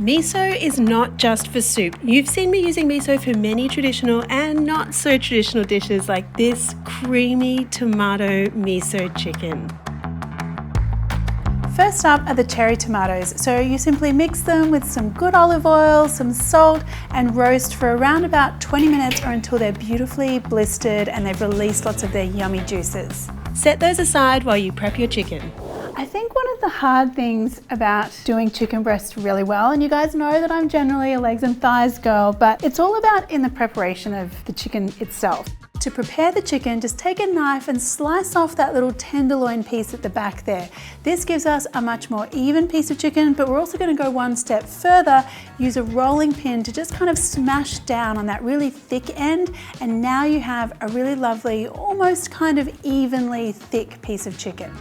Miso is not just for soup. You've seen me using miso for many traditional and not so traditional dishes like this creamy tomato miso chicken. First up are the cherry tomatoes. So you simply mix them with some good olive oil, some salt, and roast for around about 20 minutes or until they're beautifully blistered and they've released lots of their yummy juices. Set those aside while you prep your chicken. I think one of the hard things about doing chicken breast really well, and you guys know that I'm generally a legs and thighs girl, but it's all about in the preparation of the chicken itself. To prepare the chicken, just take a knife and slice off that little tenderloin piece at the back there. This gives us a much more even piece of chicken, but we're also going to go one step further, use a rolling pin to just kind of smash down on that really thick end, and now you have a really lovely, almost kind of evenly thick piece of chicken.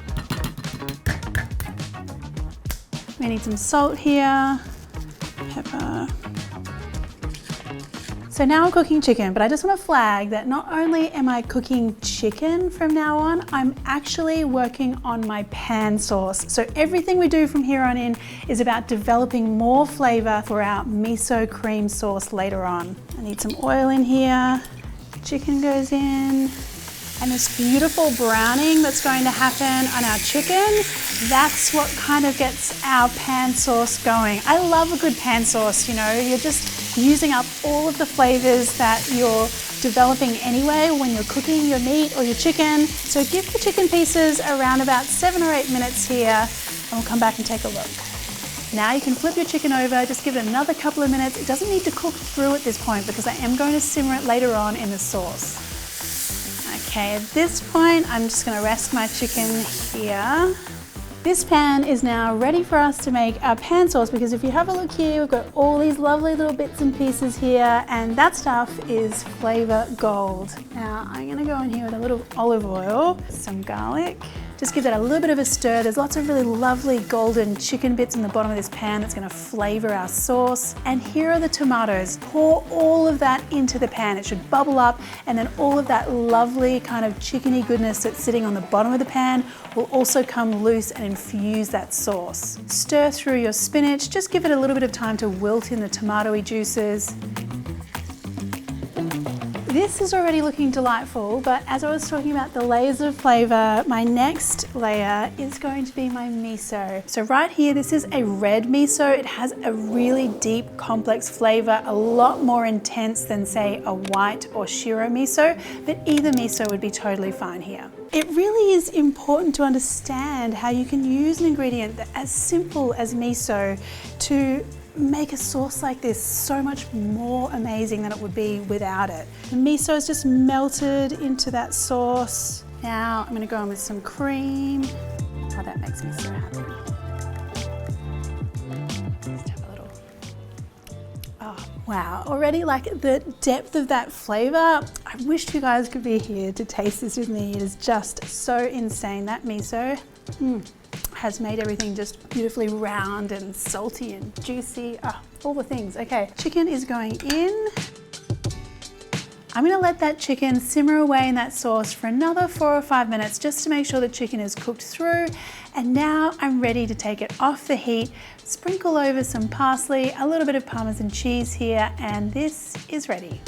We need some salt here, pepper. So now I'm cooking chicken, but I just want to flag that not only am I cooking chicken from now on, I'm actually working on my pan sauce. So everything we do from here on in is about developing more flavor for our miso cream sauce later on. I need some oil in here, chicken goes in, and this beautiful browning that's going to happen on our chicken, that's what kind of gets our pan sauce going. I love a good pan sauce, you know, you're just using up all of the flavors that you're developing anyway when you're cooking your meat or your chicken. So give the chicken pieces around about 7 or 8 minutes here, and we'll come back and take a look. Now you can flip your chicken over, just give it another couple of minutes. It doesn't need to cook through at this point because I am going to simmer it later on in the sauce. Okay, at this point, I'm just gonna rest my chicken here. This pan is now ready for us to make our pan sauce, because if you have a look here, we've got all these lovely little bits and pieces here, and that stuff is flavor gold. Now, I'm gonna go in here with a little olive oil, some garlic. Just give that a little bit of a stir. There's lots of really lovely golden chicken bits in the bottom of this pan that's gonna flavor our sauce. And here are the tomatoes. Pour all of that into the pan. It should bubble up, and then all of that lovely kind of chickeny goodness that's sitting on the bottom of the pan will also come loose and infuse that sauce. Stir through your spinach. Just give it a little bit of time to wilt in the tomatoey juices. This is already looking delightful, but as I was talking about the layers of flavor, my next layer is going to be my miso. So right here, this is a red miso. It has a really deep, complex flavor, a lot more intense than say a white or shiro miso, but either miso would be totally fine here. It really is important to understand how you can use an ingredient as simple as miso to make a sauce like this so much more amazing than it would be without it. The miso is just melted into that sauce. Now I'm going to go in with some cream. Oh, that makes me so happy. Just have a little. Oh, wow. Already like the depth of that flavor. I wish you guys could be here to taste this with me. It is just so insane. That miso. Has made everything just beautifully round and salty and juicy, all the things. Okay, chicken is going in. I'm gonna let that chicken simmer away in that sauce for another 4 or 5 minutes just to make sure the chicken is cooked through. And now I'm ready to take it off the heat, sprinkle over some parsley, a little bit of Parmesan cheese here, and this is ready.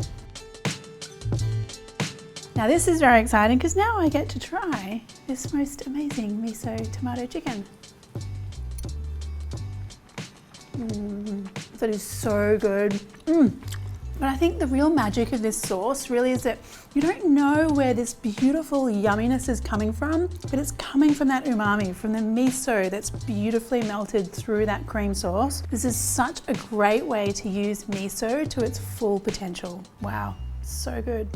Now this is very exciting because now I get to try this most amazing miso tomato chicken. That is so good. But I think the real magic of this sauce really is that you don't know where this beautiful yumminess is coming from, but it's coming from that umami, from the miso that's beautifully melted through that cream sauce. This is such a great way to use miso to its full potential. Wow, so good.